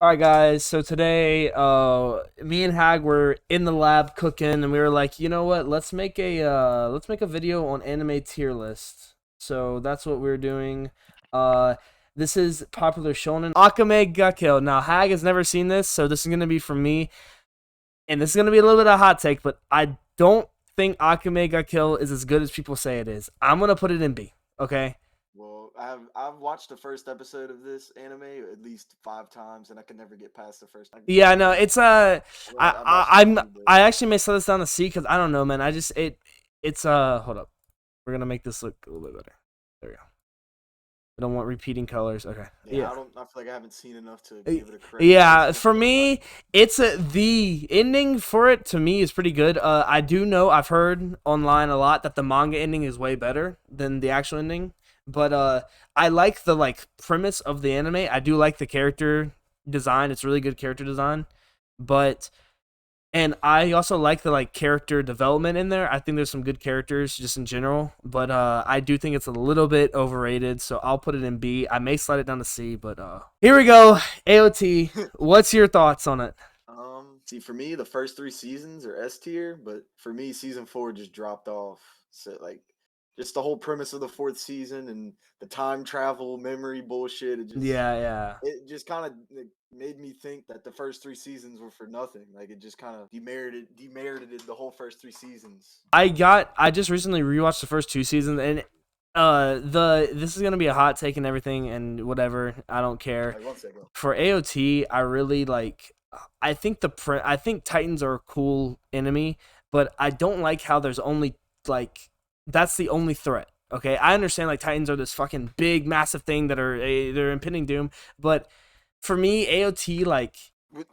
All right, guys. So today, me and Hag were in the lab cooking, and we were like, you know what? Let's make a video on anime tier list. So that's what we're doing. Uh, this is popular shonen Akame ga Kill. Now Hag has never seen this, so this is gonna be from me, and this is gonna be a little bit of a hot take, but I don't think Akame ga Kill is as good as people say it is. I'm gonna put it in B. Okay. Well, I've watched the first episode of this anime at least 5 times, and I can never get past the first. Yeah, no, it's I've watched it too, but I actually may set this down to C because I don't know, man. It's hold up, we're gonna make this look a little bit better. There we go. I don't want repeating colors. Okay, yeah, yeah, I feel like I haven't seen enough to be able to correct the yeah. placement. For But me, the ending for it to me is pretty good. I do know I've heard online a lot that the manga ending is way better than the actual ending, but I like the premise of the anime. I do like the character design. It's really good character design, but and I also like the character development in there. I think there's some good characters just in general, but I do think it's a little bit overrated. So I'll put it in B. I may slide it down to C, but here we go. AOT. What's your thoughts on it? see, for me, the first 3 seasons are S tier, but for me, season 4 just dropped off. So just the whole premise of the fourth season and the time travel memory bullshit. Yeah, yeah. It just kind of made me think that the first 3 seasons were for nothing. Like it just kind of demerited the whole first 3 seasons. I just recently rewatched the first two seasons, and the this is gonna be a hot take and everything and whatever. I don't care. Like 1 second. For AOT, I really like. I think Titans are a cool enemy, but I don't like how there's only like that's the only threat. Okay, I understand like Titans are this fucking big, massive thing that are they're impending doom, but for me, AOT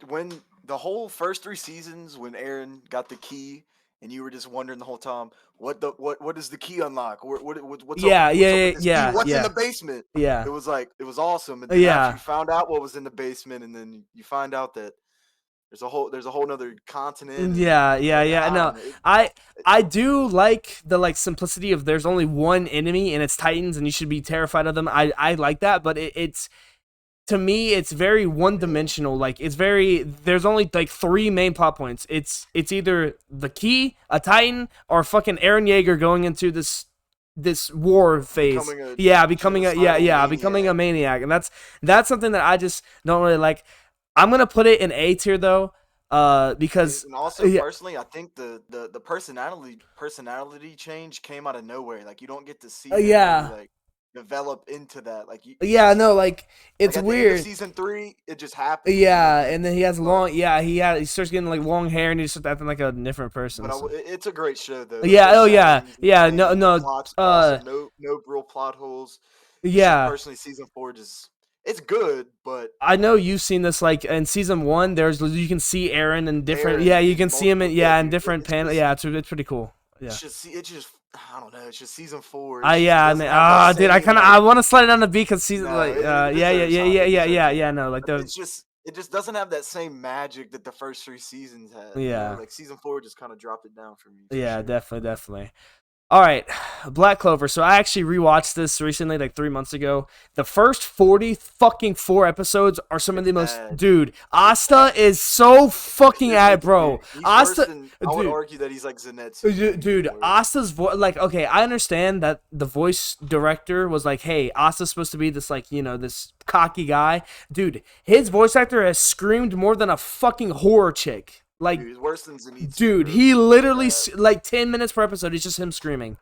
When the whole first 3 seasons, when Aaron got the key, and you were just wondering the whole time, what does the key unlock? yeah, What's up yeah, with this key? yeah, What's in yeah, the basement? yeah, It was awesome. And then after yeah. you found out what was in the basement, and then you find out that there's a whole nother continent, and Yeah, yeah, yeah. I No, don't know. I I do like the simplicity of there's only one enemy and it's Titans and you should be terrified of them. I like that, but it's to me it's very one Yeah, dimensional. Like it's very there's only like three main plot points. It's either the key, a Titan, or fucking Aaron Yeager going into this war phase. becoming a Yeah, becoming a genocidal becoming a maniac. maniac, and that's something that I just don't really like. I'm gonna put it in A tier though, And, because and also yeah, personally, I think the personality change came out of nowhere. Like you don't get to see him really yeah, like develop into that. It's yeah, just no, like like it's at the end of weird. season 3, it just happens, Yeah, and and then he has but long. Yeah, he starts getting like long hair, and he starts acting like a different person. So. it's a great show though. Yeah. The Oh yeah. settings, Yeah. No. the No. plots are Uh. awesome. No real plot holes. It's just Yeah. personally season 4 just it's good, but I know you've seen this. Like in season one, there's you can see Aaron in different. Yeah, Aaron you in can see him multiple in yeah, in dude. different panel. Yeah, it's pretty cool. Yeah. It's just I don't know. It's just season 4. I It yeah. I mean, doesn't have that dude, I same kind of like I want to slide it down to B because season no. like It yeah yeah deserves yeah high. yeah It yeah deserves yeah high. yeah no like But the it just doesn't have that same magic that the first 3 seasons had. You know, yeah like season 4 just kind of dropped it down for me for yeah sure. definitely. All right, Black Clover. So I actually rewatched this recently, like 3 months ago. The first 40 fucking four episodes are some of It's the most. bad. Dude, It's Asta bad. is so fucking at it, bro. Dude, he's worse Asta, than I would dude. argue that he's like Zenitsu, maybe Dude, even worse. Asta's voice, like, okay, I understand that the voice director was like, hey, Asta's supposed to be this, like, this cocky guy. Dude, his voice actor has screamed more than a fucking horror chick. Like, Dude, he's worse than Zenitsu, dude, bro. he It's literally, bad. like, 10 minutes per episode, it's just him screaming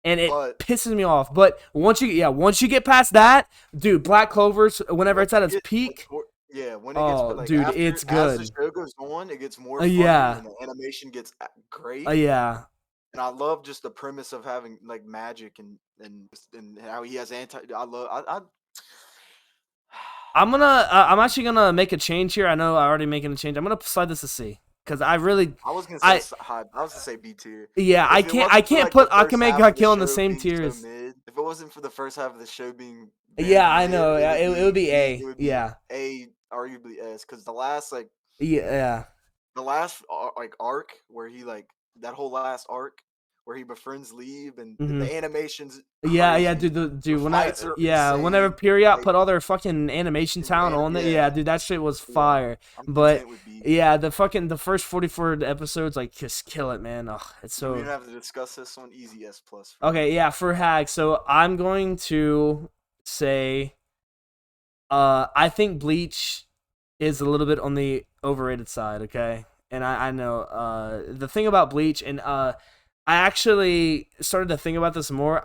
and it But pisses me off. But once you get past that, dude, Black Clover's whenever once it's at you its get peak, yeah, when it gets oh, like dude, it's as the good. show goes on, it gets more funny Yeah, and the animation gets great. yeah. And I love just the premise of having like magic and how he has anti. I love. I I'm actually gonna make a change here. I know I already making a change. I'm gonna slide this to C because I really, I was gonna say I high. I was gonna say B tier. yeah, If it I wasn't for can't like the put first Akame half ga of the Kill in the show same being so tiers. mid, if it wasn't for the first half of the show being Yeah, very I mid, know. it Yeah, would it would be be B. A. It would be Yeah, A, arguably S, because the last yeah, the last like arc where he like that whole last arc where he befriends Lieb, and Hmm. the animation's Yeah, crazy. The dude. fights are Whenever insane. Period Like put all their fucking animation talent on it, yeah, yeah, dude, that shit was yeah. fire. I'm But content with B. yeah, the first 44 episodes, like, just kill it, man. Oh, it's Do we so even have to discuss this one? Easy S plus for me. okay. Yeah, for Hag. So I'm going to say, I think Bleach is a little bit on the overrated side. Okay, and I know the thing about Bleach, and I actually started to think about this more.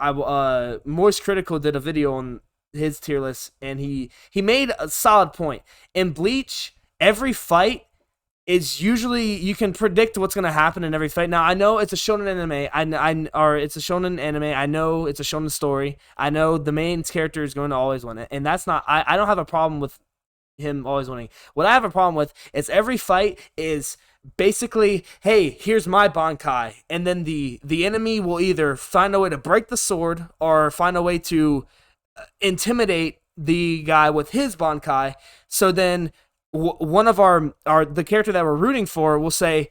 Moist Critical did a video on his tier list, and he made a solid point. In Bleach, every fight is usually you can predict what's gonna happen in every fight. Now I know it's a shonen anime. Or it's a shonen anime. I know it's a shonen story. I know the main character is going to always win it, and that's not. I don't have a problem with him always winning. What I have a problem with is every fight is basically, hey, here's my Bankai, and then the enemy will either find a way to break the sword or find a way to intimidate the guy with his Bankai. So then one of our the character that we're rooting for will say,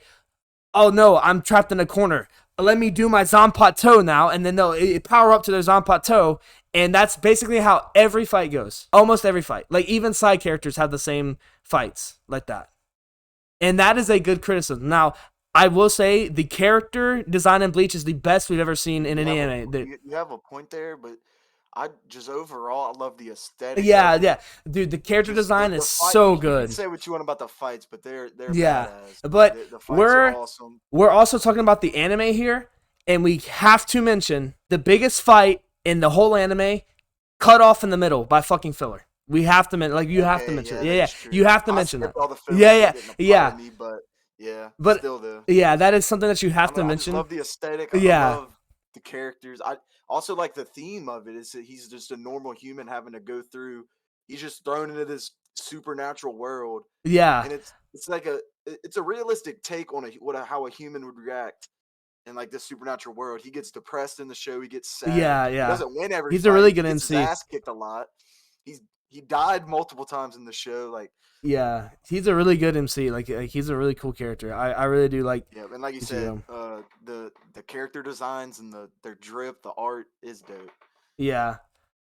"Oh no, I'm trapped in a corner. Let me do my Zanpato now," and then they'll power up to their Zanpato, and that's basically how every fight goes. Almost every fight. Like even side characters have the same fights like that, and that is a good criticism. Now, I will say the character design in Bleach is the best we've ever seen in any anime. You have a point there, but I just overall I love the aesthetic Yeah, of it. yeah, dude, the character Just design is the fight. so You can good. say what you want about the fights, but they're Yeah, badass. but The fights are we're awesome. we're also talking about the anime here, and we have to mention the biggest fight in the whole anime, cut off in the middle by fucking filler. We have to mention, like, you have to Okay, mention it. yeah, Yeah, yeah, that's true. you have to I mention that. skipped all the Yeah, fillers, so yeah, it didn't apply to yeah. me. But yeah, But still though. yeah, that is something that you have to I just mention. love the aesthetic. I Yeah, love the characters. I also like the theme of it. Is that he's just a normal human having to go through. He's just thrown into this supernatural world, yeah, and it's like it's a realistic take on how a human would react in like this supernatural world. He gets depressed in the show. He gets sad. yeah, He yeah. doesn't win every He's a really fight. good He gets his MC. ass kicked a lot. He's he died multiple times in the show. Like Yeah, he's a really good MC. Like he's a really cool character. I really do like yeah, and like you said, Ichigo. the character designs and their drip, the art is dope. Yeah.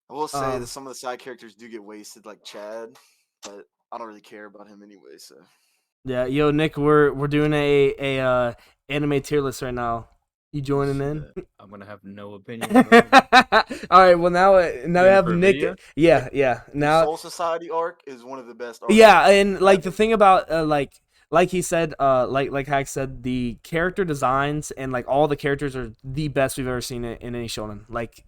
I will say that Um. some of the side characters do get wasted, like Chad, but I don't really care about him anyway. So Yeah. Yo, Nick, we're doing a anime tier list right now. You joining in? Shit, I'm gonna have no opinion on this. All right. Well, now we Doing it have for a Nick. video? Yeah, yeah. the Now, Soul Society arc is one of the best arcs yeah, and like the ever. thing about like he said, like Hack said, the character designs and like all the characters are the best we've ever seen in any shonen. Like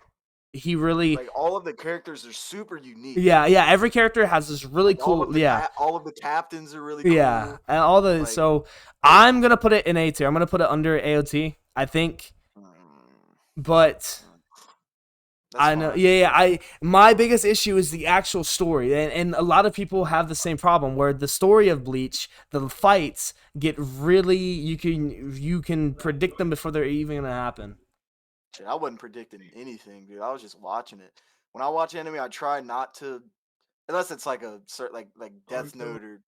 he really, Like all of the characters are super unique. yeah, yeah. Every character has this really Like cool, yeah. all of the captains are really Yeah, cool. and all the Like so I'm gonna put it in A tier. I'm gonna put it under AOT. I think, mm, but mm, that's I know, fine. yeah, yeah. My biggest issue is the actual story, and a lot of people have the same problem where the story of Bleach, the fights get really you can predict them before they're even gonna happen. Shit, I wasn't predicting anything, dude. I was just watching it. When I watch anime, I try not to, unless it's like a certain like Death Note or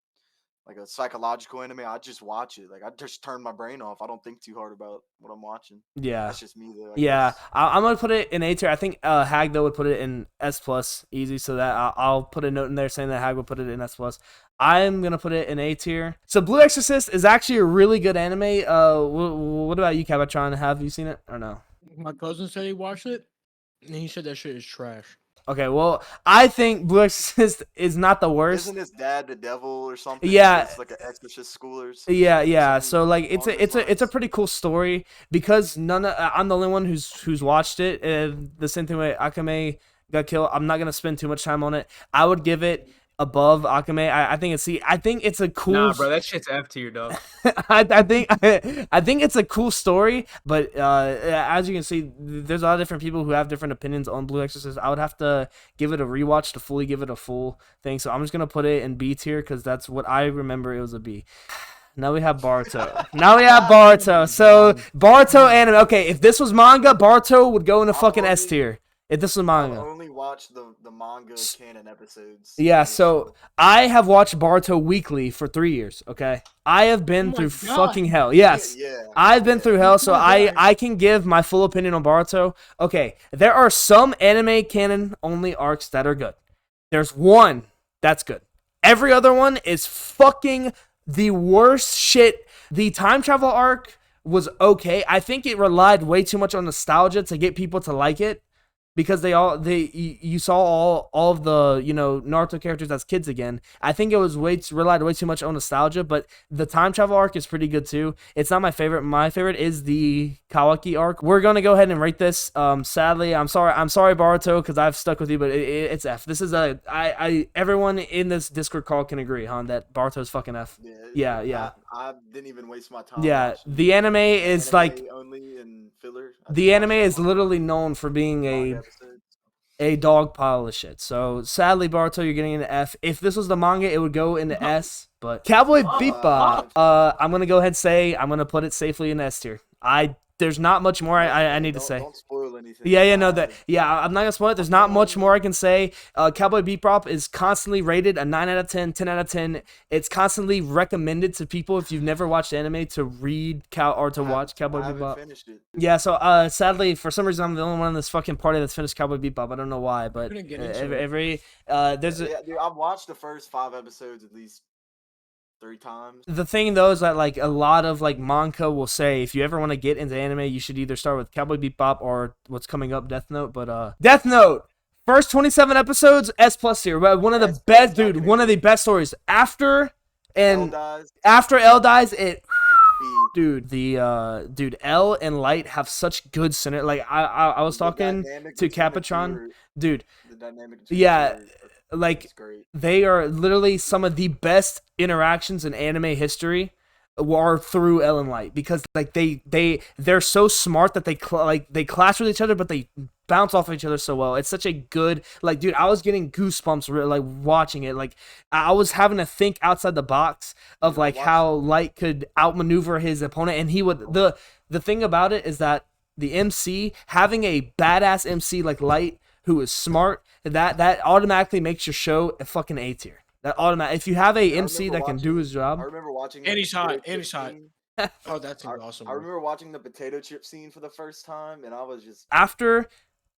like a psychological anime. I just watch it. Like I just turn my brain off. I don't think too hard about what I'm watching. Yeah, That's just me, though. I yeah. guess. I'm gonna put it in A tier. I think Hag though would put it in S plus easy, so that I'll put a note in there saying that Hag would put it in S plus. I'm gonna put it in A tier. So Blue Exorcist is actually a really good anime. What about you, Cabatron? Have you seen it or no? My cousin said he watched it, and he said that shit is trash. Okay, well, I think Blue Exorcist is not the worst. Isn't his dad the devil or something? Yeah, It's like an exorcist school or yeah. something So like, along those it's a lines? pretty cool story because I'm the only one who's watched it. The same thing with Akame got killed. I'm not gonna spend too much time on it. I would give it above Akame. I think it's a cool. Nah, bro, that shit's F tier, dog. I think it's a cool story, but as you can see, there's a lot of different people who have different opinions on Blue Exorcist. I would have to give it a rewatch to fully give it a full thing. So I'm just gonna put it in B tier because that's what I remember. It was a B. Now we have Baruto. Now we have Baruto. So Baruto anime. Okay, if this was manga, Baruto would go in the I fucking love S it. tier. If this was I've manga. only watched the manga canon episodes. Yeah, finished, so I have watched Boruto weekly for 3 years, okay? I have been Oh my through God. fucking hell. Yes. Yeah, I've been yeah. through hell, so Oh my God. I can give my full opinion on Boruto. Okay, there are some anime canon only arcs that are good. There's one that's good. Every other one is fucking the worst shit. The time travel arc was okay. I think it relied way too much on nostalgia to get people to like it. Because you saw all of the Naruto characters as kids again. I think it was relied way too much on nostalgia, but the time travel arc is pretty good too. It's not my favorite. My favorite is the Kawaki arc. We're gonna go ahead and rate this. Sadly, I'm sorry Boruto, because I've stuck with you, but it's F. This is everyone in this Discord call can agree, that Boruto's fucking F. Yeah. I didn't even waste my time. Yeah, watching the anime is like only in filler. the anime is literally known for being a dog pile of shit. So sadly, Barto, you're getting an F. If this was the manga, it would go into S. But Cowboy Bebop, I'm gonna go ahead and say I'm gonna put it safely in S tier. There's not much more I need to say. Don't spoil anything. I'm not gonna spoil it. There's not much more I can say. Cowboy Bebop is constantly rated a 9 out of 10, 10 out of 10. It's constantly recommended to people if you've never watched anime to read to watch Cowboy Bebop. Finished it. Yeah, so sadly, for some reason, I'm the only one in this fucking party that's finished Cowboy Bebop. I don't know why, but there's a. Yeah, dude, I've watched the first 5 episodes at least 3 times. The thing though is that like a lot of like manga will say if you ever want to get into anime, you should either start with Cowboy Bebop or what's coming up, Death Note. But Death Note, first 27 episodes, S+ tier. But one of the best, dude. One of the best stories. After L dies, it. Dude, L and Light have such good synergy. Like I was talking to Capitron, dude. The dynamic. Yeah. Like they are literally some of the best interactions in anime history are through L and Light, because like they're so smart that they clash with each other, but they bounce off of each other so well. It's such a good, like, dude, I was getting goosebumps like watching it. Like I was having to think outside the box of like how Light could outmaneuver his opponent, and he would. The thing about it is that the MC, having a badass MC like Light who is smart, that automatically makes your show a fucking A tier. That automatic. If you have a MC that can do his job. I remember watching. And he's hot. Oh, that's awesome. I remember watching the potato chip scene for the first time, and I was just after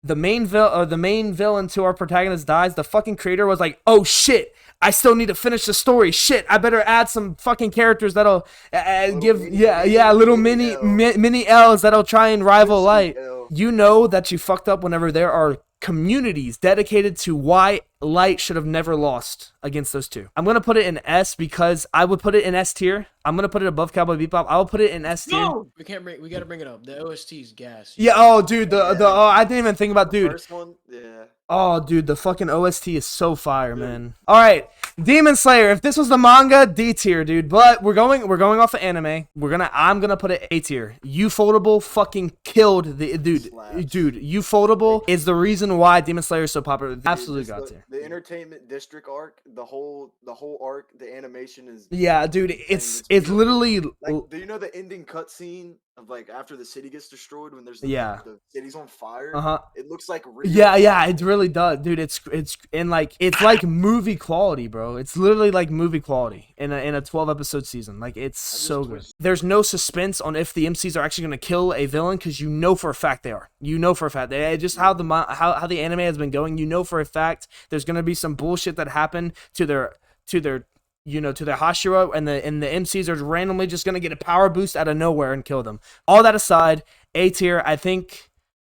the main villain to our protagonist dies, the fucking creator was like, "Oh shit, I still need to finish the story. Shit, I better add some fucking characters that'll little mini L's that'll try and rival Light." You know that you fucked up whenever there are communities dedicated to why Light should have never lost against those two. I'm gonna put it in S because I would put it in S tier. I'm gonna put it above Cowboy Bebop. I will put it in S tier. No, we gotta bring it up. The OST's gas. Yeah. Oh, dude. I didn't even think about, dude. First one, yeah. Oh, dude, the fucking OST is so fire, man. All right, Demon Slayer. If this was the manga, D tier, dude. But we're going off of anime. I'm gonna put it A tier. Ufotable fucking killed the dude. Dude, Ufotable is the reason why Demon Slayer is so popular. Absolutely got tier. The Entertainment District arc, the whole arc, the animation is. Yeah, dude, it's literally. Like, do you know the ending cutscene of like after the city gets destroyed when there's the city's on fire? It looks like real. Yeah, it really does, dude. It's like movie quality, bro. It's literally like movie quality in a 12 episode season. Like it's so good. There's no suspense on if the MCs are actually gonna kill a villain, because you know for a fact they are. You know for a fact. Just how the anime has been going. You know for a fact there's gonna be some bullshit that happened to their Hashira, and the MCs are randomly just gonna get a power boost out of nowhere and kill them. All that aside, A tier, I think.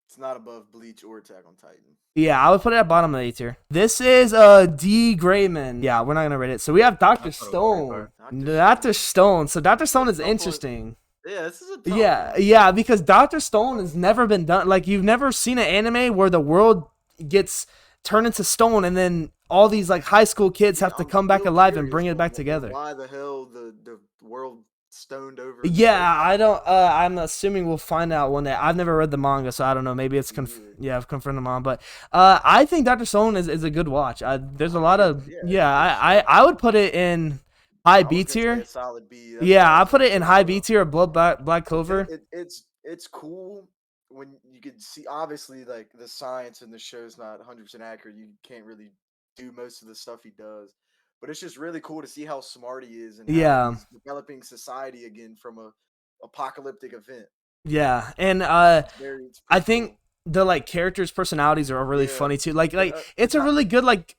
It's not above Bleach or Attack on Titan. Yeah, I would put it at bottom of the A tier. This is D. Grayman. Yeah, we're not gonna rate it. So we have Dr. Stone. Dr. Stone. So Dr. Stone is interesting. Yeah, this is a tough yeah, because Dr. Stone has never been done. Like, you've never seen an anime where the world gets turned into stone and then all these like high school kids have to come back alive and bring it back together. Why the hell the world stoned over? Yeah, I don't. I'm assuming we'll find out one day. I've never read the manga, so I don't know. Maybe it's I've confirmed the manga, but I think Dr. Stone is a good watch. There's a lot of I would put it in high B tier. Solid B. Yeah, I put it in high B tier. Black Clover. It's cool when you could see, obviously, like the science in the show's not 100% accurate. You can't really do most of the stuff he does, but it's just really cool to see how smart he is and how Yeah. he's developing society again from a apocalyptic event. Yeah, and It's I pretty think cool. the like characters' personalities are really Yeah. funny too. Like And, it's a not really good like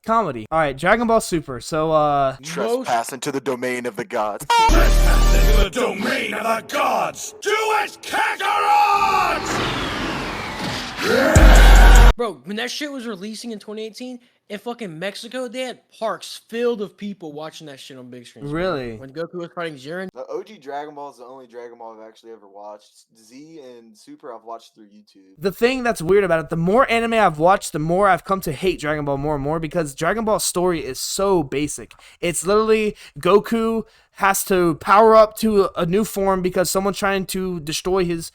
comedy. All right, Dragon Ball Super. So trespass into the domain of the gods. Into the domain of the gods! Do it, Kakarot! Bro, when that shit was releasing in 2018 in fucking Mexico, they had parks filled of people watching that shit on big screens. bro. Really? When Goku was fighting Jiren, The OG Dragon Ball is the only Dragon Ball I've actually ever watched. Z and Super I've watched through YouTube. the thing that's weird about it, the more anime I've watched, the more I've come to hate Dragon Ball more and more because Dragon Ball's story is so basic. It's literally Goku has to power up to a new form because someone's trying to destroy his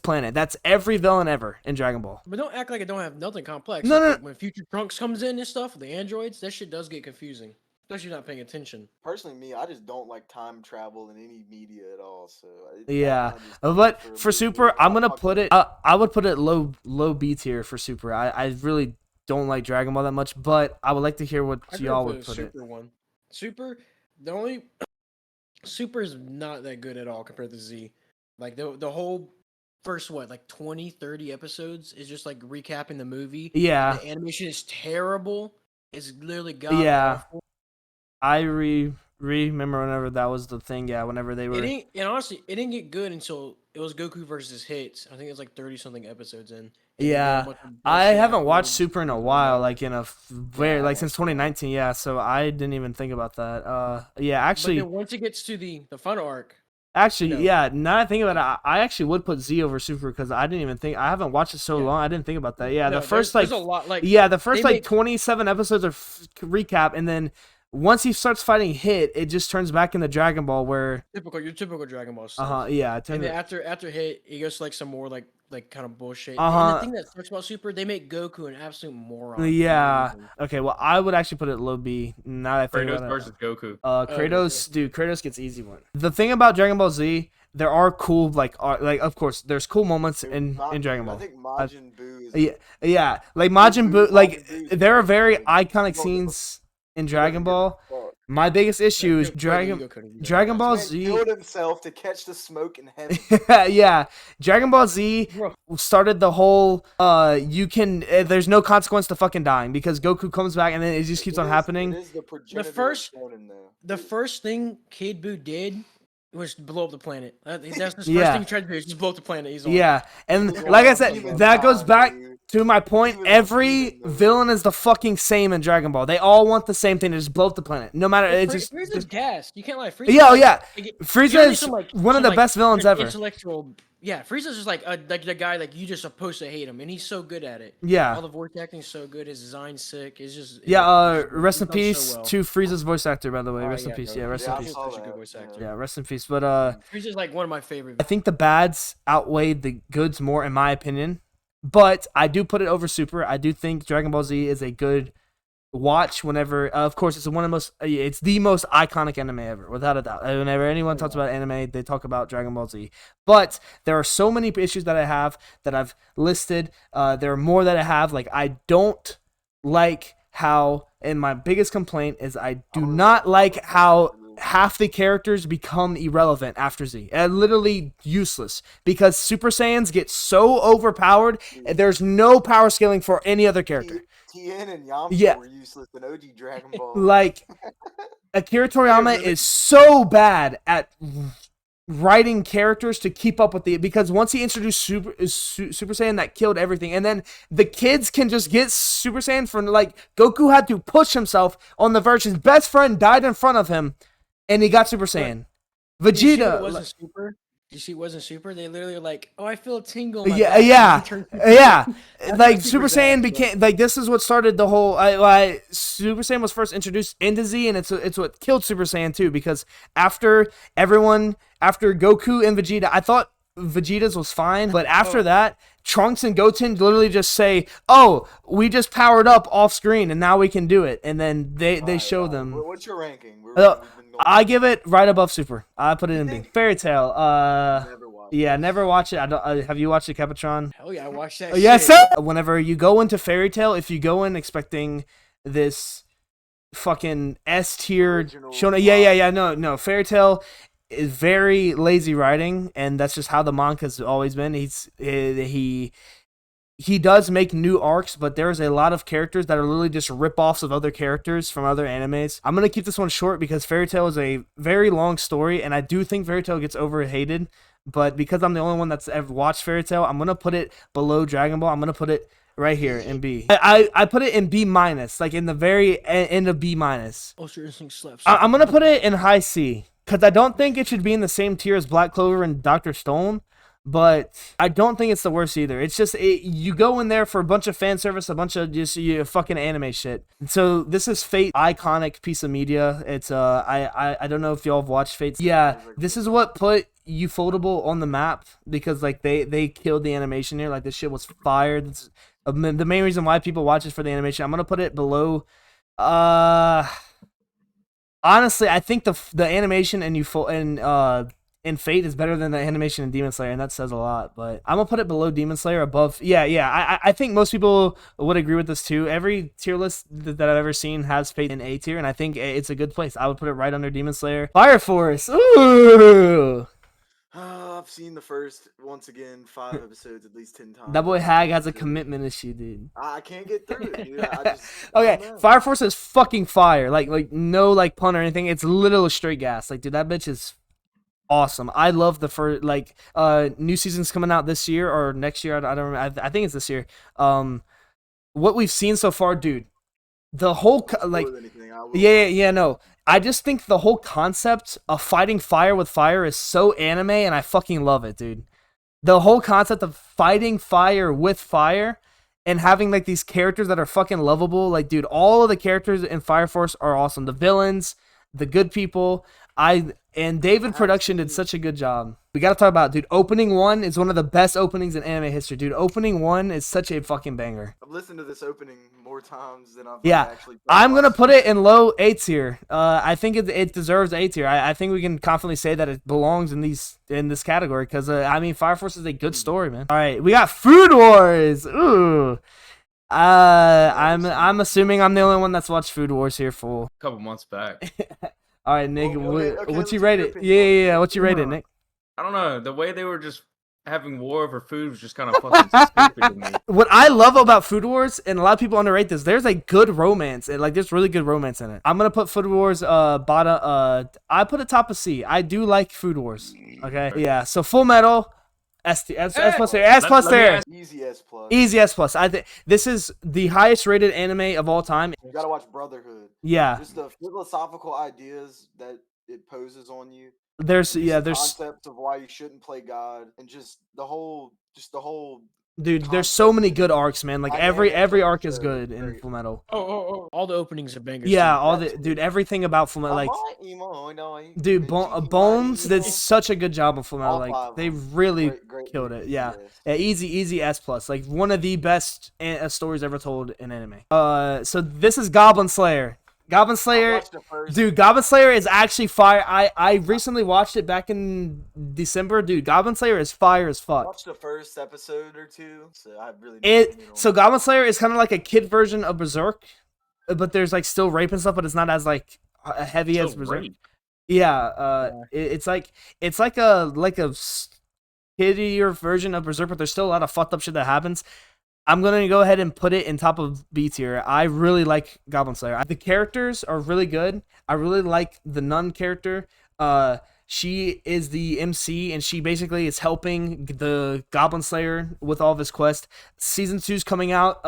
planet. That's every villain ever in Dragon Ball. but don't act like it don't have nothing complex. No, Like, no, like, when Future Trunks comes in and stuff, the androids, that shit does get confusing. Especially not paying attention. Personally, me, I just don't like time travel in any media at all. So Yeah, I just but prefer for movies. Super, I'm gonna Fuck put that. it. I would put it low B tier for Super. I really don't like Dragon Ball that much, but I would like to hear what I y'all could've would put a put it. Super one. Super, the only Super is not that good at all compared to Z. Like the whole first like 20, 30 episodes is just like recapping the movie. Yeah, The animation is terrible. It's literally god Yeah. awful. I remember whenever that was the thing. Yeah, whenever they It were. didn't, and honestly, it didn't get good until it was Goku versus Hits. I think it was like 30 something episodes in. And they did a Yeah, bunch of I bullshit haven't watched afterwards. Super in a while, like in a very I like since watched that. 2019. Yeah, so I didn't even think about that. Yeah, But actually, then once it gets to the final arc, Actually, No. yeah. Now that I think about it, I actually would put Z over Super because I didn't even think I haven't watched it so Yeah. long. I didn't think about that. Yeah, no, the first like there's a lot like yeah, the first they like make- 27 episodes are recap, and then once he starts fighting Hit, it just turns back into Dragon Ball where your typical Dragon Ball stuff. yeah, it And turns then after Hit, it goes to like some more like kind of bullshit. And Uh-huh. the thing that sucks about Super, they make Goku an absolute moron. for no yeah. reason. Okay, well, I would actually put it low B. Now that I think Kratos about it. versus Goku. Kratos, dude, Kratos gets easy one. The thing about Dragon Ball Z, there are cool like of course there's cool moments in Dragon Ball. I think Majin Buu is. Yeah, like Majin Buu, like Buu is there are very like, iconic well, scenes in he Dragon doesn't give a Ball. fuck. My biggest issue is Go, Cody, Dragon you go, Cody, you go. Dragon Ball Man Z. killed himself to catch the smoke in heaven. Yeah, Dragon Ball Z Bro. started the whole you can there's no consequence to fucking dying because Goku comes back and then it just keeps on happening. It is the progenitor of first- Shounen, though. The first thing Kid Buu did was blow up the planet. That's his first Yeah. thing he tried to do. Is just blow up the planet. He's all, Yeah, and He's like I on said, demon that goes time, back dude. to my point. He was a Every demon, though. villain is the fucking same in Dragon Ball. They all want the same thing to just blow up the planet. No matter it's just Frieza's gas. You can't lie. Frieza. yeah, oh yeah. Frieza Frieza is one of the best villains ever. Intellectual. Yeah, Frieza's just like the guy like you just supposed to hate him, and he's so good at it. Yeah. All the voice acting's so good. His design's sick. It's just Yeah, it's rest in done so peace well. to Frieza's voice actor, by the way. Oh, Rest in yeah, peace. bro. Yeah, rest Yeah, in I peace. saw Such a good that, voice yeah. actor. Yeah, rest in peace. But Frieza's like one of my favorite. I think the bads outweighed the goods more, in my opinion. But I do put it over Super. I do think Dragon Ball Z is a good watch whenever. Of course, it's one of the most. It's the most iconic anime ever, without a doubt. Whenever anyone talks about anime, they talk about Dragon Ball Z. But there are so many issues that I have that I've listed. There are more that I have. Like I don't like how, and my biggest complaint is I do not like how half the characters become irrelevant after Z. Literally useless because Super Saiyans get so overpowered and there's no power scaling for any other character. Tien and Yamcha Yeah. were useless in OG Dragon Ball. Like Akira Toriyama is so bad at writing characters to keep up with because once he introduced Super Saiyan, that killed everything, and then the kids can just get Super Saiyan for like Goku had to push himself on the verge. His best friend died in front of him, and he got Super Saiyan. Did you see Vegeta, it wasn't super? Did you see it wasn't super? They literally were like, oh, I feel a tingle. in my yeah, back," and yeah, he turned- yeah. That's Like what Super Super Saiyan does, became like this is what started the whole. Super Saiyan was first introduced into Z, and it's what killed Super Saiyan 2 because after Goku and Vegeta, I thought Vegeta's was fine, but after that, Trunks and Goten literally just say, "Oh, we just powered up off screen, and now we can do it." And then they show them. What's your ranking? I give it right above Super. I put it in B. Fairy Tale. Never watched Yeah, never watch it. I don't. Have you watched the Capitron? Hell yeah, I watched that. Yes, shit. sir. Whenever you go into Fairy Tail, if you go in expecting this fucking S tier Original shonen, yeah. No. Fairy Tail is very lazy writing, and that's just how the manga's always been. He does make new arcs, but there's a lot of characters that are literally just rip-offs of other characters from other animes. I'm gonna keep this one short because Fairy Tail is a very long story, and I do think Fairy Tail gets overhated. But because I'm the only one that's ever watched Fairy Tail, I'm gonna put it below Dragon Ball. I'm gonna put it right here in B. I put it in B minus, like in the very end of B minus. Ultra Instinct slaps. I'm gonna put it in high C because I don't think it should be in the same tier as Black Clover and Dr. Stone. But I don't think it's the worst either. It's just you go in there for a bunch of fan service, a bunch of just fucking anime shit. So this is Fate, iconic piece of media. It's I don't know if y'all have watched Fate. Yeah, this is what put Ufotable on the map because like they killed the animation here. Like this shit was fired. It's, the main reason why people watch it for the animation. I'm gonna put it below. Honestly, I think the animation and Fate is better than the animation in Demon Slayer, and that says a lot. But I'm gonna put it below Demon Slayer, above. Yeah. I think most people would agree with this too. Every tier list that I've ever seen has Fate in A tier, and I think it's a good place. I would put it right under Demon Slayer. Fire Force. Ooh. I've seen the first, once again, 5 episodes at least 10 times. That boy Hag has a commitment issue, dude. I can't get through it, dude. I just, I Okay, don't know. Fire Force is fucking fire. Like no like pun or anything. It's literally straight gas. Like, dude, that bitch is awesome. I love the first new season's coming out this year or next year. I don't remember. I think it's this year. What we've seen so far, dude. The whole like More than anything, I will- yeah, no. I just think the whole concept of fighting fire with fire is so anime, and I fucking love it, dude. The whole concept of fighting fire with fire and having like these characters that are fucking lovable. Like, dude, all of the characters in Fire Force are awesome. The villains, the good people. And David Production did such a good job. We gotta talk about, dude, opening 1 is one of the best openings in anime history, dude. Opening 1 is such a fucking banger. I've listened to this opening more times than I've Yeah, actually. I'm gonna put it in low A tier. I think it deserves A tier. I think we can confidently say that it belongs in this category because I mean, Fire Force is a good story, man. All right, we got Food Wars. Ooh. I'm assuming I'm the only one that's watched Food Wars here, fool. A couple months back. All right, Nick, Okay, what let's you hear rate your it? opinion. Yeah. What you rate it, Nick? I don't know. The way they were just having war over food was just kind of fucking stupid to me. What I love about Food Wars, and a lot of people underrate this, there's a good romance, and like there's really good romance in it. I'm gonna put Food Wars I put it top of C. I do like Food Wars. Okay, yeah. So Full Metal, S plus there, S plus let me there, ask- Easy S plus. easy S plus. I think this is the highest rated anime of all time. You gotta watch Brotherhood. Yeah, Just the philosophical ideas that it poses on you. there's The there's concepts of why you shouldn't play God, and just the whole. dude, there's so many good arcs, man. Like every Dynamics of the arc is show good is in great. Full Metal. All the openings are bangers. Yeah, too. all the dude, everything about Full Metal, like. Dude, Bones did such a good job on Full Metal. All five Like of they them. really Great killed it. movies, Yeah. yes. Yeah, easy S plus. Like one of the best stories ever told in anime. So this is Goblin Slayer. Goblin I Slayer, watched the first- dude. Goblin Slayer is actually fire. I recently watched it back in December, dude. Goblin Slayer is fire as I fuck. watched the first episode or two, so I have really. no opinion on So Goblin Slayer is kind of like a kid version of Berserk, but there's like still rape and stuff, but it's not as like heavy as So Berserk. great. Yeah, it's like a kiddier version of Berserk, but there's still a lot of fucked up shit that happens. I'm gonna go ahead and put it in top of B tier. I really like Goblin Slayer. The characters are really good. I really like the nun character. She is the MC, and she basically is helping the Goblin Slayer with all of his quest. Season 2's coming out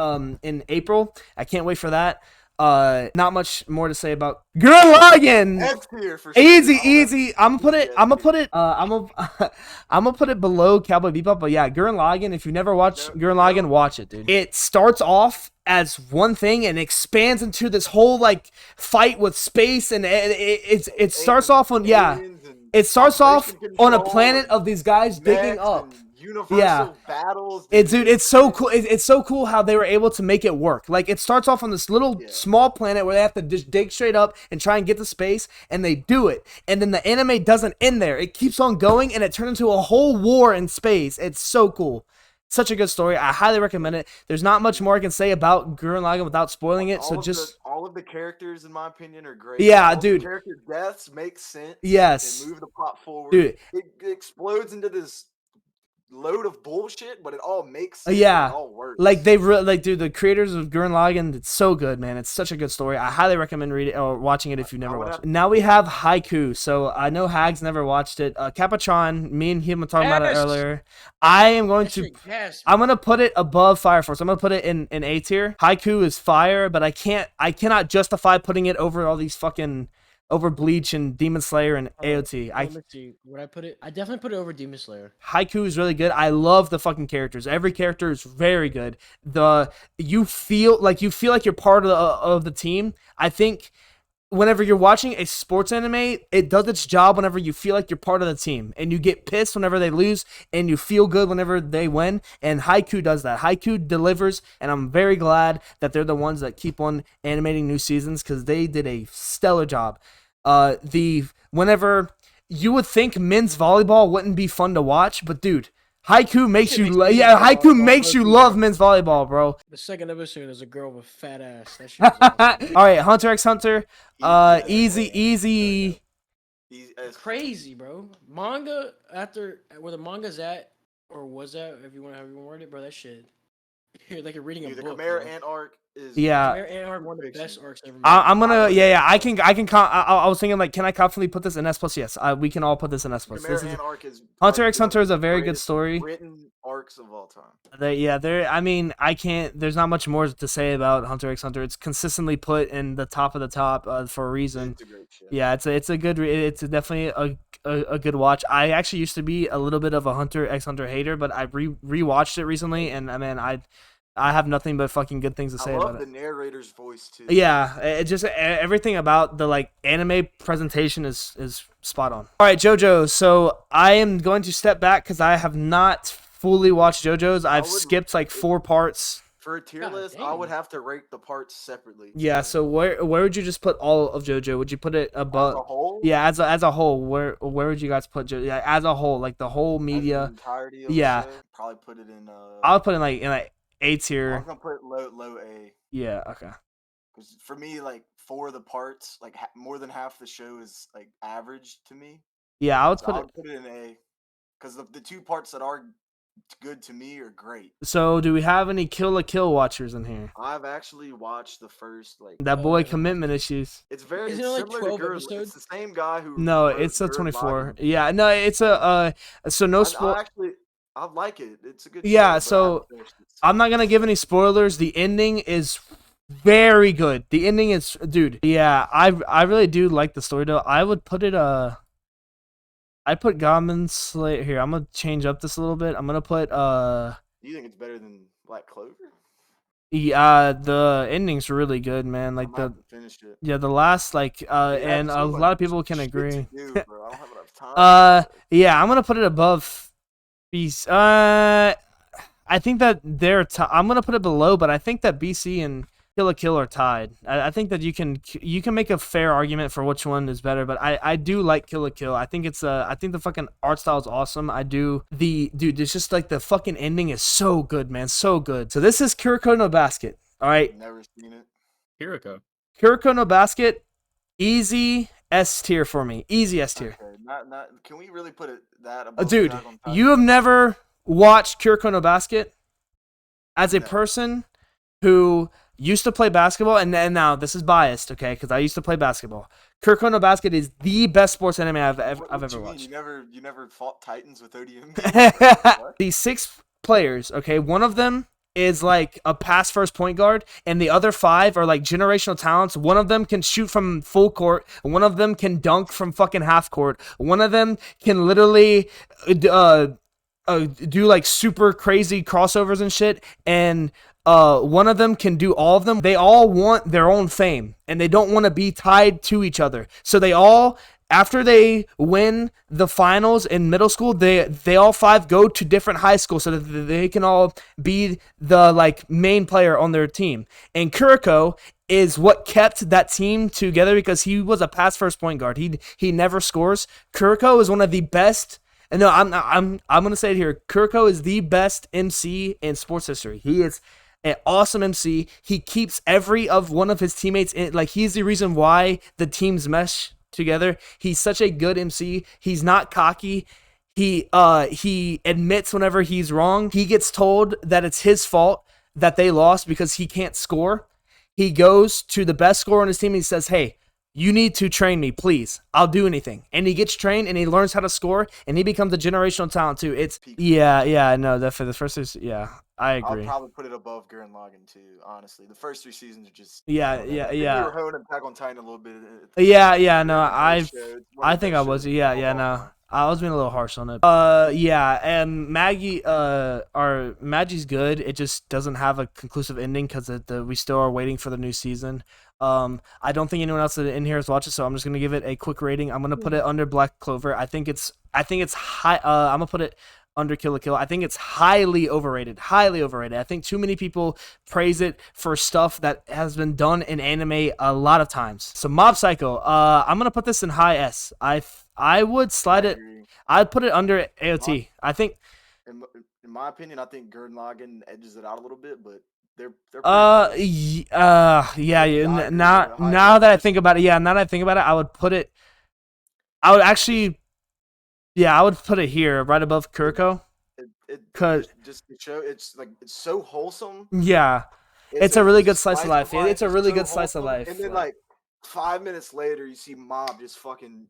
in April. I can't wait for that. Not much more to say about Gurren Lagann. S tier for sure. Easy. I'm gonna put it below Cowboy Bebop, but yeah, Gurren Lagann. If you never watched Gurren Lagann, watch it, dude. It starts off as one thing and expands into this whole like fight with space, and it starts off on Aliens and it starts off population on a control planet and of these guys digging mechs up. and universal battles. It's so cool. It's so cool how they were able to make it work. Like it starts off on this little small planet where they have to just dig straight up and try and get to space, and they do it. And then the anime doesn't end there. It keeps on going, and it turns into a whole war in space. It's so cool. Such a good story. I highly recommend it. There's not much more I can say about Gurren Lagann without spoiling it. So just all of the characters, in my opinion, are great. Yeah, all dude. The character deaths make sense. Yes. They move the plot forward. Dude. It explodes into this load of bullshit, but it all makes sense. Yeah. It all works. Like dude, the creators of Gurren Lagann, it's so good, man. It's such a good story. I highly recommend reading or watching it if you've never watched it. Now we have Haiku. So I know Hags never watched it. Capatron, me and him were talking about it earlier. I'm gonna put it above Fire Force. I'm gonna put it in A tier. Haiku is fire, but I cannot justify putting it over all these fucking over Bleach and Demon Slayer and AOT. Let me see. Would I put it? I definitely put it over Demon Slayer. Haiku is really good. I love the fucking characters. Every character is very good. You feel like you're part of the team. I think whenever you're watching a sports anime, it does its job whenever you feel like you're part of the team, and you get pissed whenever they lose, and you feel good whenever they win. And Haiku does that. Haiku delivers, and I'm very glad that they're the ones that keep on animating new seasons because they did a stellar job. Whenever you would think men's volleyball wouldn't be fun to watch, but dude, Haiku makes you love men's volleyball, bro. The second episode is a girl with a fat ass. That shit was awesome. All right, Hunter x Hunter, easy. Crazy, bro. Manga after where the manga's at, or was that, if you want to have you word it, bro. That shit. You're like you're reading a book. The Chimera Ant arc is Chimera Ant arc, one of the best arcs ever made. I'm gonna I was thinking like, can I confidently put this in S plus? Yes, we can all put this in S plus. Hunter x Hunter is a very good story. Written arcs of all time. There's not much more to say about Hunter x Hunter. It's consistently put in the top of the top for a reason. It's a great show. Yeah, it's definitely a good watch. I actually used to be a little bit of a Hunter x Hunter hater, but I rewatched it recently, and I have nothing but fucking good things to say about it. I love the narrator's voice too. Yeah, it just everything about the like anime presentation is spot on. All right, JoJo. So I am going to step back because I have not fully watched JoJo's. I've skipped like 4 parts. For a tier list, I would have to rank the parts separately. Yeah. So where would you just put all of JoJo? Would you put it above? As a whole? Yeah, as a whole. Where would you guys put JoJo? Yeah, as a whole, like the whole media. As the entirety of yeah. the show, probably put it in. I would put it in A tier. I'm gonna put low A. Yeah. Okay. Because for me, like 4 of the parts, like more than half the show is like average to me. Yeah, I would So put I it. would put it in A. Because the 2 parts that are good to me are great. So, do we have any Kill la Kill watchers in here? I've actually watched the first like. That boy commitment issues. It's very Isn't it like similar 12 to Gurren. episodes? It's the same guy who. No, wrote it's a Gurren 24. Lagann. Yeah, no, it's a so no I like it. It's a good. Yeah, show, so but I haven't finished it. I'm not gonna give any spoilers. The ending is very good. The ending is, dude. Yeah, I really do like the story though. I would put it I put Goblin Slayer here. I'm gonna change up this a little bit. I'm gonna put Do you think it's better than Black Clover? Yeah, the ending's really good, man. Like I haven't finished it. the last like and so a much lot of people can shit agree. to do, bro. I don't have enough time. Yeah, I'm gonna put it above BC. I think that I'm gonna put it below, but I think that BC and Kill la Kill are tied. I think that you can make a fair argument for which one is better, but I do like Kill la Kill. I think I think the fucking art style is awesome. Dude, it's just like the fucking ending is so good, man, so good. So this is Kuroko no Basket. All right, Never seen it. Kuroko no Basket, easy S tier for me. Easy S tier. Okay, not. Can we really put it that above? Dude, Attack on Titan? you have never watched Kuroko no Basket? As a person who used to play basketball, and now this is biased, okay, because I used to play basketball. Kuroko no Basket is the best sports anime I've ever watched. You never fought Titans with ODM? The 6 players, okay, one of them is like a pass first point guard, and the other 5 are like generational talents. One of them can shoot from full court, one of them can dunk from fucking half court, one of them can literally do like super crazy crossovers and shit, and one of them can do all of them. They all want their own fame, and they don't want to be tied to each other. So they all after they win the finals in middle school, they all 5 go to different high schools so that they can all be the like main player on their team. And Kuriko is what kept that team together because he was a pass first point guard. He never scores. Kuriko is one of the best. And no, I'm gonna say it here. Kuriko is the best MC in sports history. He is an awesome MC. He keeps every of one of his teammates in. Like he's the reason why the teams mesh together. He's such a good MC. He's not cocky. He admits whenever he's wrong. He gets told that it's his fault that they lost because he can't score. He goes to the best scorer on his team and he says, "Hey, you need to train me, please. I'll do anything." And he gets trained and he learns how to score and he becomes a generational talent too. It's no, that for the first I agree. I'll probably put it above Gurren Lagann too. Honestly, the first 3 seasons are just Yeah. I think we were honing Attack on Titan a little bit. No, I think I was. No. I was being a little harsh on it. And Maggie's good. It just doesn't have a conclusive ending because we still are waiting for the new season. I don't think anyone else in here has watched it, so I'm just gonna give it a quick rating. I'm gonna put it under Black Clover. I think it's high. I'm gonna put it under Kill la Kill. I think it's highly overrated. Highly overrated. I think too many people praise it for stuff that has been done in anime a lot of times. So Mob Psycho. I'm gonna put this in high S. I would slide it. I'd put it under AOT. I think. In my opinion, I think Gurren Lagann edges it out a little bit, but they're now that I think about it, I would put it. I would actually. Yeah, I would put it here, right above Kuriko. Cause just to show it's so wholesome. Yeah, it's a really good slice of life. It's a really good slice of life. And then like 5 minutes later, you see Mob just fucking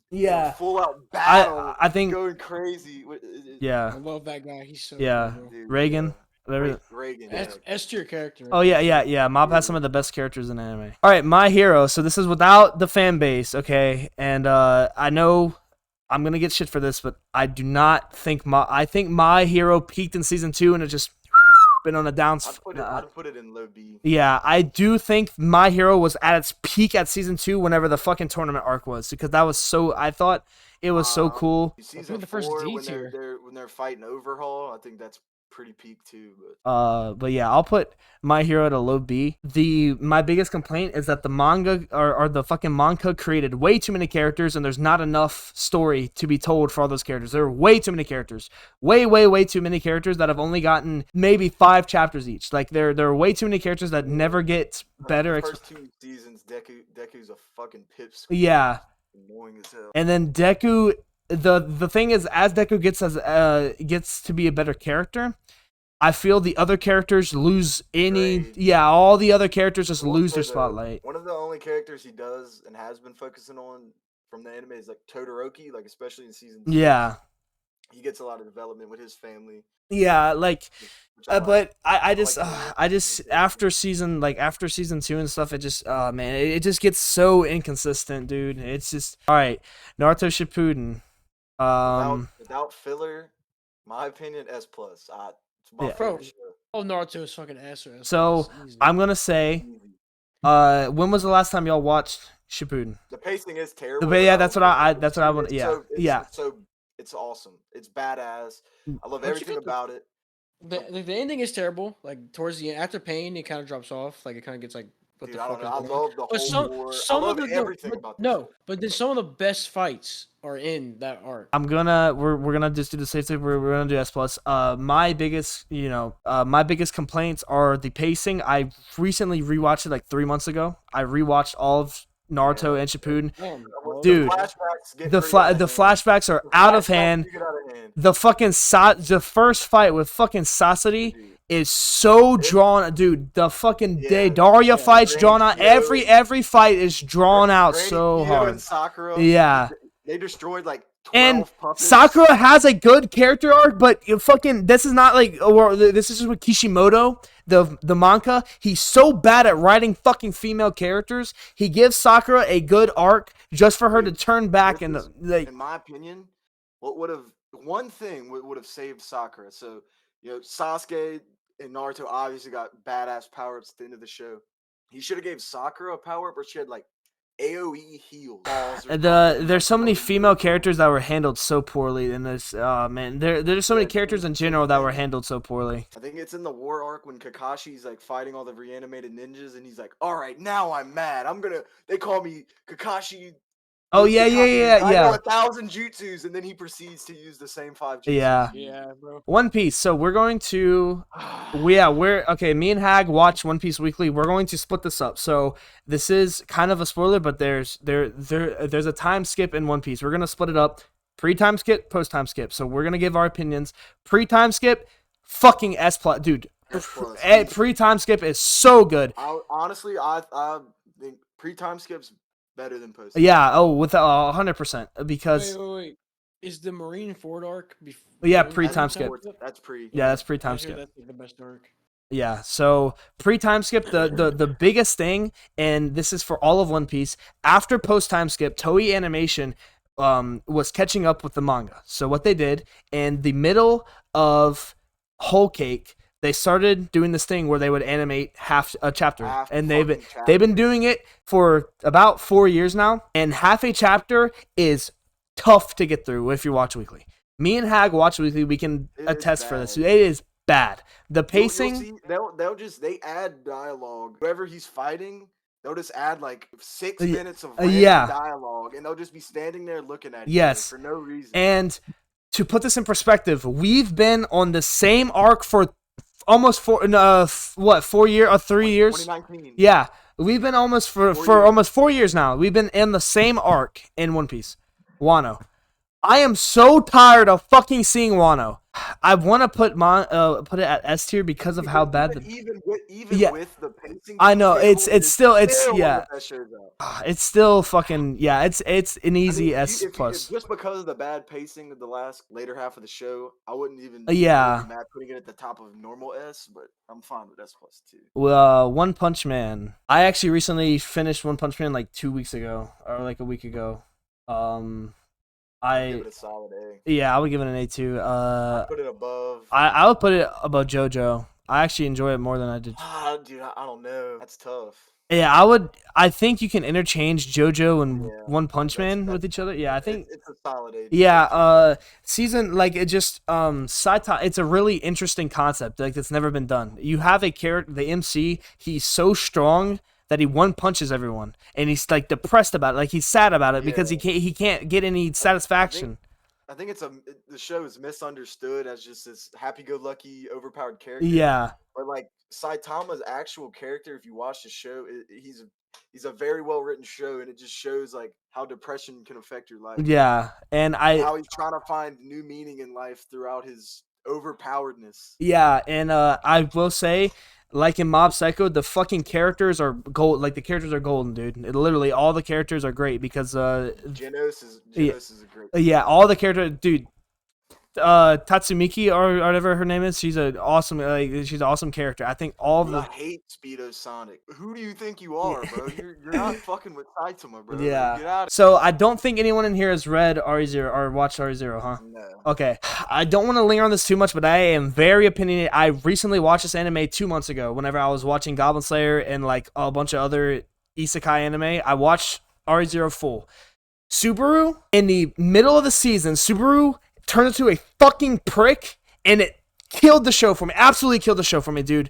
full out battle. I think going crazy. I love that guy. He's so good, dude, Reagan. Reagan. S tier character. Oh yeah. Mob has some of the best characters in anime. All right, My Hero. So this is without the fan base, okay? And I know I'm gonna get shit for this, but I do not think I think My Hero peaked in season 2 and it just been on a down. I'd put it in low B. Yeah, I do think My Hero was at its peak at season 2 whenever the fucking tournament arc was, because that was so. I thought it was so cool. Season the first 4 when they're fighting Overhaul, I think that's pretty peak too. But yeah, I'll put My Hero at a low B. My biggest complaint is that the manga or the fucking manga created way too many characters and there's not enough story to be told for all those characters. There are way too many characters. Way too many characters that have only gotten maybe 5 chapters each. Like there are way too many characters that never get better. The first 2 seasons, Deku's a fucking pipsqueak. Yeah. Annoying as hell. And then Deku, the thing is, as Deku gets to be a better character, I feel the other characters lose all the other characters just lose their spotlight. One of the only characters he does and has been focusing on from the anime is like Todoroki, like especially in season 2. Yeah. He gets a lot of development with his family. Yeah, but I just after season 2 and stuff, it just man, it just gets so inconsistent, dude. It's just all right. Naruto Shippuden. Without filler, my opinion, S+. Naruto is fucking S or S+. So I'm gonna say, when was the last time y'all watched Shippuden? The pacing is terrible. Yeah, that's what I want. Yeah, it's awesome. It's badass. I love everything about it. The ending is terrible. Like towards the end, after Pain, it kind of drops off. Like it kind of gets like. Dude, I don't know. I love the whole war. I love everything about this. But then some of the best fights are in that arc. We're gonna just do the safe thing. We're gonna do S+. My biggest complaints are the pacing. I recently rewatched it like 3 months ago. I rewatched all of Naruto and Shippuden. Dude, the flashbacks are out of hand. The first fight with fucking Sasori is so drawn, dude. The fucking Daria fight's drawn out. Every fight is drawn out so hard. And Sakura, they destroyed like 12 and puppets. Sakura has a good character arc, but this is not like, or this is just with Kishimoto, the manga. He's so bad at writing fucking female characters. He gives Sakura a good arc just for her to turn back and like. In my opinion, one thing would have saved Sakura. So Sasuke and Naruto obviously got badass power ups at the end of the show. He should have gave Sakura a power up where she had like AOE heals. Balls are There's so many fucking female brutal. characters that were handled so poorly in this. Man, there's so many Yeah, characters in general that were handled so poorly. I think it's in the war arc when Kakashi's like fighting all the reanimated ninjas, and he's like, "All right, now I'm mad. They call me Kakashi." Oh yeah, yeah, yeah, I know yeah, 1,000 jutsus, and then he proceeds to use the same 5 jutsus. yeah. Yeah, bro. One Piece. So we're going to. We're okay. Me and Hag watch One Piece weekly. We're going to split this up. So this is kind of a spoiler, but there's a time skip in One Piece. We're gonna split it up. Pre-time skip, post-time skip. So we're gonna give our opinions. Pre-time skip, fucking S plot, dude. S plus. Pre-time skip is so good. Honestly, I think pre-time skip's better than post. Yeah. Oh, with 100% because Wait. Is the Marineford arc before? Yeah, pre-time skip. That's pre. Yeah, that's pre-time I hear skip. that's like the best arc. Yeah, so pre-time skip, the biggest thing, and this is for all of One Piece, after post-time skip, Toei Animation was catching up with the manga. So what they did, in the middle of Whole Cake, they started doing this thing where they would animate half a chapter. And they've been doing it for about 4 years now, and half a chapter is tough to get through if you watch weekly. Me and Hag watch weekly, we can attest for this. It is bad. The pacing. You'll see, they add dialogue. Whoever he's fighting, they'll just add like 6 minutes of random dialogue, and they'll just be standing there looking at each other for no reason. And to put this in perspective, we've been on the same arc for almost 4 years or 3 years. 2019. Yeah, we've been almost for almost 4 years now. We've been in the same arc in One Piece. Wano. I am so tired of fucking seeing Wano. I want to put it at S tier because of how bad even Yeah. with the pacing. I know it's still one of the best shows out. it's still fucking it's an easy S plus. Just because of the bad pacing of the later half of the show, I wouldn't even Yeah. be mad putting it at the top of normal S, but I'm fine with S plus too. Well, One Punch Man. I actually recently finished One Punch Man like 2 weeks ago or like a week ago. Give it a solid A. Yeah, I would give it an A too. I'd put it above. I would put it above JoJo. I actually enjoy it more than I did. Dude, I don't know. That's tough. Yeah, I would. I think you can interchange JoJo and One Punch Man with each other. Yeah, I think it's a solid A. Yeah, season like it just Saitama. It's a really interesting concept. Like it's never been done. You have a character, the MC. He's so strong that he one punches everyone, and he's like depressed about it. Like he's sad about it because he can't get any satisfaction. I think the show is misunderstood as just this happy-go-lucky, overpowered character. Yeah. But like Saitama's actual character, if you watch the show, he's a very well-written show, and it just shows like how depression can affect your life. Yeah, and how he's trying to find new meaning in life throughout his overpoweredness. Yeah, and I will say, like in Mob Psycho, the fucking characters are gold. Like the characters are golden, dude. Literally, all the characters are great because Genos is a great. Yeah, all the characters, dude. Tatsumiki or whatever her name is, she's an awesome character. I think all of the. I hate Speedo Sonic. Who do you think you are, bro? You're not fucking with Saitama, bro. Yeah. Get out of So I don't think anyone in here has read RE0 or watched RE0, huh? No. Okay. I don't want to linger on this too much, but I am very opinionated. I recently watched this anime 2 months ago. Whenever I was watching Goblin Slayer and like a bunch of other isekai anime, I watched RE0 full. Subaru in the middle of the season, Subaru turned into a fucking prick, and it killed the show for me. Absolutely killed the show for me, dude.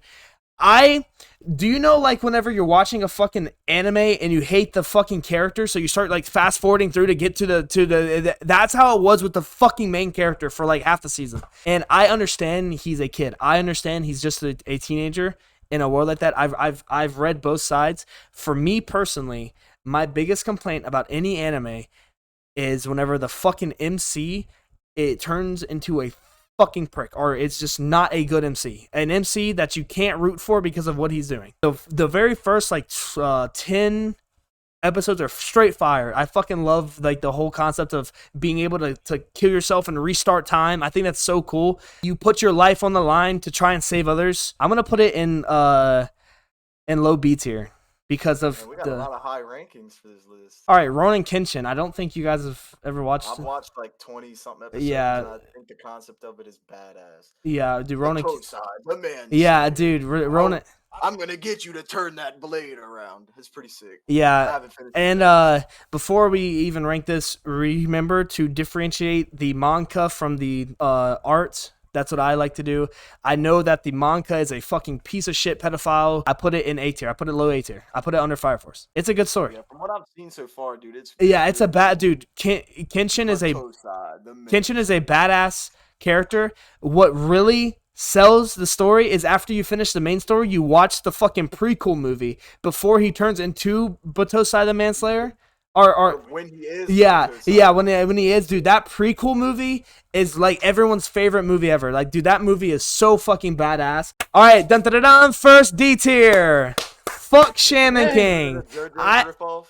Do you know, like, whenever you're watching a fucking anime and you hate the fucking character, so you start, like, fast-forwarding through to get to the that's how it was with the fucking main character for, like, half the season. And I understand he's a kid. I understand he's just a teenager in a world like that. I've read both sides. For me, personally, my biggest complaint about any anime is whenever the fucking MC... it turns into a fucking prick, or it's just not a good MC. An MC that you can't root for because of what he's doing. The very first, 10 episodes are straight fire. I fucking love, like, the whole concept of being able to kill yourself and restart time. I think that's so cool. You put your life on the line to try and save others. I'm going to put it in low B tier. because of Man, we got a the. lot of high rankings for this list. All right, Ronin Kenshin. I don't think you guys have ever watched. I've watched like 20 something episodes, Yeah. and I think the concept of it is badass. Yeah, dude, The Ronin. Kosai, the man. Yeah, slayer. dude, Ronin. I'm gonna get you to turn that blade around. It's pretty sick. I Yeah, haven't finished it and yet. before we even rank this, remember to differentiate the manga from the art. That's what I like to do. I know that the manga is a fucking piece of shit pedophile. I put it in A tier. I put it low A tier. I put it under Fire Force. It's a good story. Yeah, from what I've seen so far, dude, it's Yeah, it's a really bad good. dude. Kenshin is a Kosai, the man. Kenshin is a badass character. What really sells the story is after you finish the main story, you watch the fucking prequel movie before he turns into Batosai the Manslayer. Or when he is. yeah, Kosai. yeah, when he is, dude, that prequel movie is like everyone's favorite movie ever. Like, dude, that movie is so fucking badass. All right, dun dun dun dun. First D tier. Fuck Shaman King. The JoJo's I- ripoff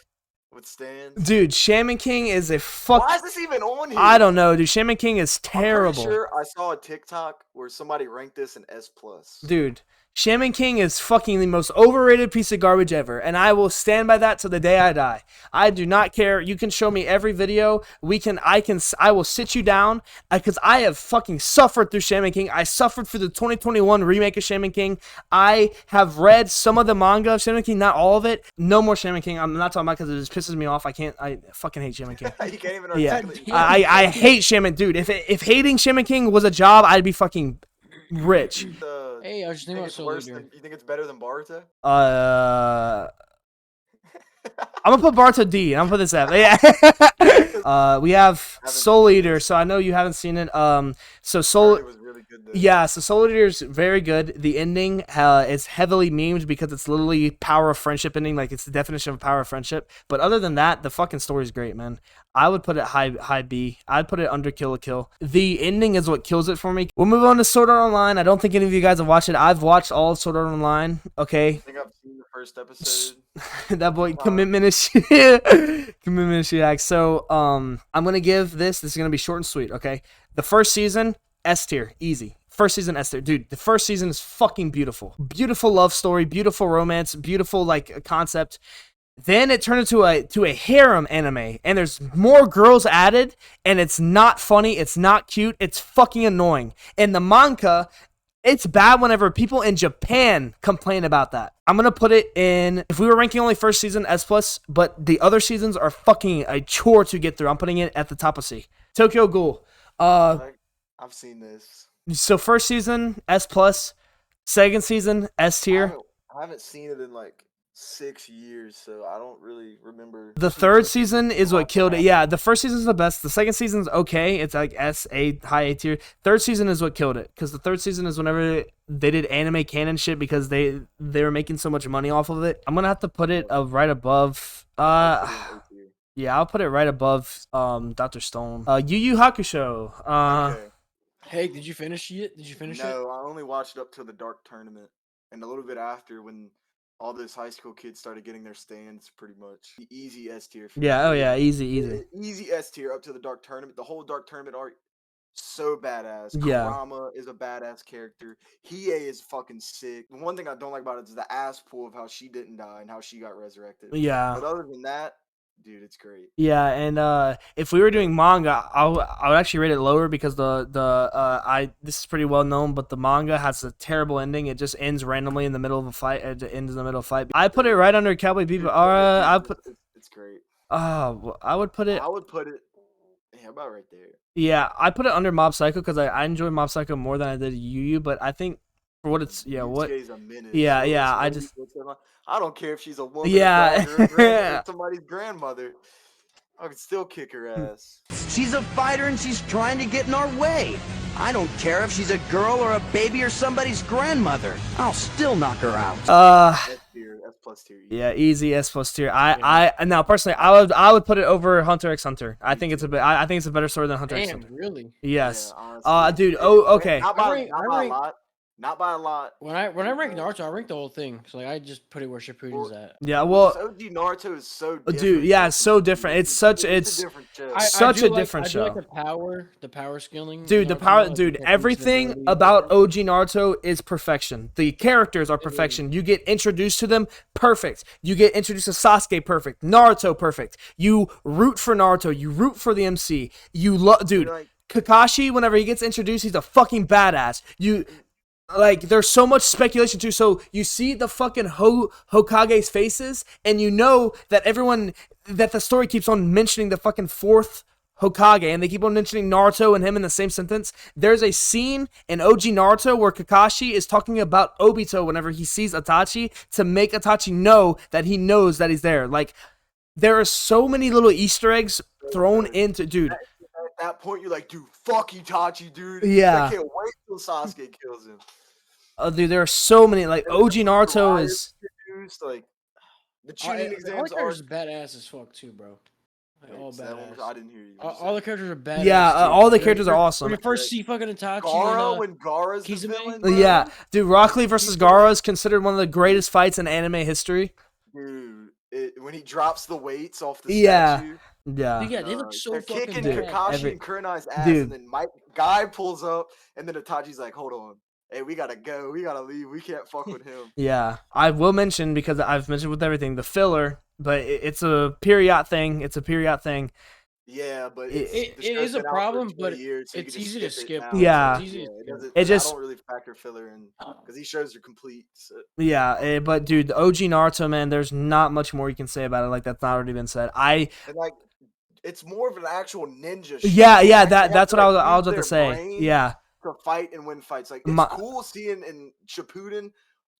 with Stan. Dude, Shaman King is a fuck. Why is this even on here? I don't know, dude. Shaman King is I'm pretty terrible. sure I saw a TikTok where somebody ranked this an S+. Dude, Shaman King is fucking the most overrated piece of garbage ever, and I will stand by that till the day I die. I do not care. You can show me every video. I will sit you down because I have fucking suffered through Shaman King. I suffered through the 2021 remake of Shaman King. I have read some of the manga of Shaman King, not all of it. No more Shaman King. I'm not talking about because it just pisses me off. I fucking hate Shaman King. You can't even Yeah, articulate. I hate Shaman, dude. If hating Shaman King was a job, I'd be fucking rich. Hey, I was just thinking about Soul Eater. You think it's better than Boruto? I'm gonna put Barto D. I'm gonna put this F. Yeah. We have Soul Eater, so I know you haven't seen it. So Soul. It was really good though. Yeah, so Soul Eater is very good. The ending is heavily memed because it's literally power of friendship ending, like it's the definition of power of friendship. But other than that, the fucking story is great, man. I would put it high B. I'd put it under Kill la Kill. The ending is what kills it for me. We'll move on to Sword Art Online. I don't think any of you guys have watched it. I've watched all of Sword Art Online. Okay. I think I've seen the first episode. That boy commitment is shit. Commitment is shit. So I'm gonna give this is gonna be short and sweet, okay? The first season, S tier, easy. First season S tier. Dude, the first season is fucking beautiful. Beautiful love story, beautiful romance, beautiful like concept. Then it turned into a harem anime, and there's more girls added, and it's not funny, it's not cute, it's fucking annoying. And the manga, it's bad whenever people in Japan complain about that. I'm gonna put it in, if we were ranking only first season, S+, but the other seasons are fucking a chore to get through. I'm putting it at the top of C. Tokyo Ghoul. I've seen this. So first season, S+, second season, S tier. I haven't seen it in like 6 years, so I don't really remember. The third season is what killed it. Yeah, the first season's the best. The second season's okay. It's like S, A, high A tier. Third season is what killed it. Because the third season is whenever they did anime canon shit because they were making so much money off of it. I'm going to have to put it right above. Yeah, I'll put it right above Dr. Stone. Yu Yu Hakusho. Okay. Hey, did you finish it? Did you finish it? No, I only watched up till the Dark Tournament, and a little bit after when all those high school kids started getting their stands. Pretty much the easy S tier. Yeah, oh yeah, easy. Easy S tier up to the Dark Tournament. The whole Dark Tournament arc, so badass. Yeah. Kurama is a badass character. Hiei is fucking sick. The one thing I don't like about it is the ass pull of how she didn't die and how she got resurrected. Yeah. But other than that, dude, it's great. Yeah, and if we were doing manga, I would actually rate it lower because this is pretty well known, but the manga has a terrible ending. It just ends randomly in the middle of a fight. It ends in the middle of a fight. I put it right under Cowboy Bebop. It's great. I would put it. I would put it. Yeah, about right there. Yeah, I put it under Mob Psycho because I enjoy Mob Psycho more than I did Yu Yu, but I think for what it's Yusuke's a menace. Yeah, I don't care if she's a woman, Yeah. a dog, or somebody's grandmother. I could still kick her ass. She's a fighter and she's trying to get in our way. I don't care if she's a girl or a baby or somebody's grandmother. I'll still knock her out. S tier, S+ tier. Yeah, easy S+ tier. I now personally I would put it over Hunter x Hunter. I think it's a better story than Hunter x Damn, Hunter. really? Yes. Yeah, honestly. Dude. Oh, okay. Not by a lot. not by a lot. When I rank Naruto, I rank the whole thing. So like I just put it where Shippuden's at. Yeah, Well, well, OG Naruto is so different. dude, yeah, it's from so different. It's such a it's different show. such a do different I do like show. the power scaling. Dude, the Naruto power, more, like, dude, the techniques and everything abilities. about OG Naruto is perfection. The characters are perfection. You get introduced to them, perfect. You get introduced to Sasuke, perfect. Naruto, perfect. You root for Naruto. You root for the MC. You love, dude. Like- Kakashi, whenever he gets introduced, he's a fucking badass. Like, there's so much speculation too. So you see the fucking Hokage's faces, and you know that that the story keeps on mentioning the fucking fourth Hokage, and they keep on mentioning Naruto and him in the same sentence. There's a scene in OG Naruto where Kakashi is talking about Obito whenever he sees Itachi to make Itachi know that he knows that he's there. Like, there are so many little Easter eggs thrown into, dude. At that point, you're like, dude, fuck Itachi, dude. Yeah. I can't wait till Sasuke kills him. Dude, there are so many. Like, And then OG the Naruto Jiraiya is. introduced, like the All tuning the exams are. characters are badass as fuck too, bro. Like, all That one badass. I didn't hear you. All the characters are badass. Yeah, too. all the When characters you are fir- awesome. When you first see fucking Itachi Gaara and when Gaara's the Kizume? villain. Bro. Yeah, dude, Rock Lee versus Gaara is considered one of the greatest fights in anime history. Dude, when he drops the weights off the Yeah. statue. Yeah. Dude, yeah, they look so They're fucking kicking Dude, badass. Kakashi and Kurenai's ass, dude. and then Guy pulls up, and then Itachi's like, "Hold on, hey, we gotta go, we gotta leave, we can't fuck with him." Yeah, I will mention, because I've mentioned with everything, the filler, but it's a period thing. It's a period thing. Yeah, but It the show's is a been out for problem, 20 but years, so you it's can just easy to it skip. now. Yeah. It's easy to skip. It just- I don't really factor filler in because these shows are complete. So. Yeah, but dude, the OG Naruto, man, there's not much more you can say about it. Like, that's not already been said. And like, it's more of an actual ninja. Show. Yeah, They that's have what to, I like, was about use to their say. brain Yeah, to fight and win fights. Like, it's My- cool seeing in Shippuden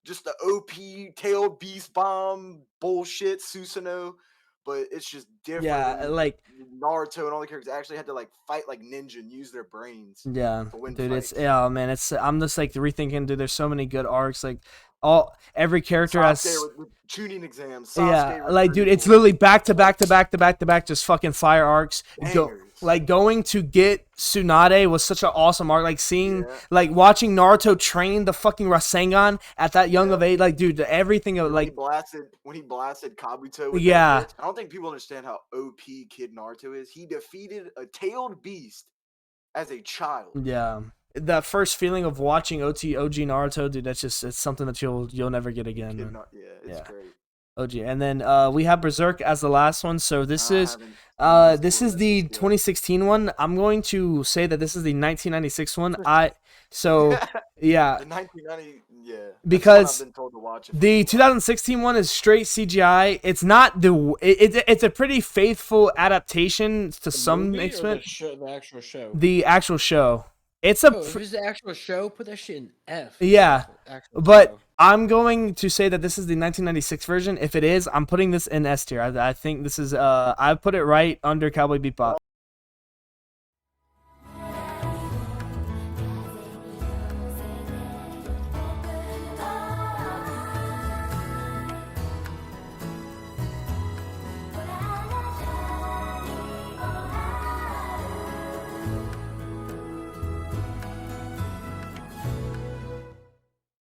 just the OP tailed beast bomb bullshit Susanoo, but it's just different. yeah, when like, Naruto and all the characters actually had to like fight like ninja and use their brains. yeah, to win dude, fights. man, I'm just like rethinking, dude. There's so many good arcs. Like, every character Sasuke has. with tuning exams. Yeah, Sasuke like, dude, it's recruiting, literally back to back to back to back to back, just fucking fire arcs. bangers. Like, going to get Tsunade was such an awesome arc. Like, seeing, Yeah. like, watching Naruto train the fucking Rasengan at that young of age. Like, dude, everything of, when like, he blasted Kabuto with Yeah. that bitch. I don't think people understand how OP Kid Naruto is. He defeated a tailed beast as a child. yeah. That first feeling of watching OG Naruto, dude, it's something that you'll never get again, man. It's Yeah. great. OG. And then we have Berserk as the last one. So this I is haven't seen this full is the yet. 2016 one. I'm going to say that this is the 1996 one. Yeah. The 1990, yeah. That's Because what I've been told to watch it The for. 2016 one is straight CGI. It's not it's a pretty faithful adaptation to some movie or extent. the actual show. The actual show. It's a If it's the actual show, put that shit in F. Yeah, Actual but show. I'm going to say that this is the 1996 version. If it is, I'm putting this in S tier. I think this is I put it right under Cowboy Bebop.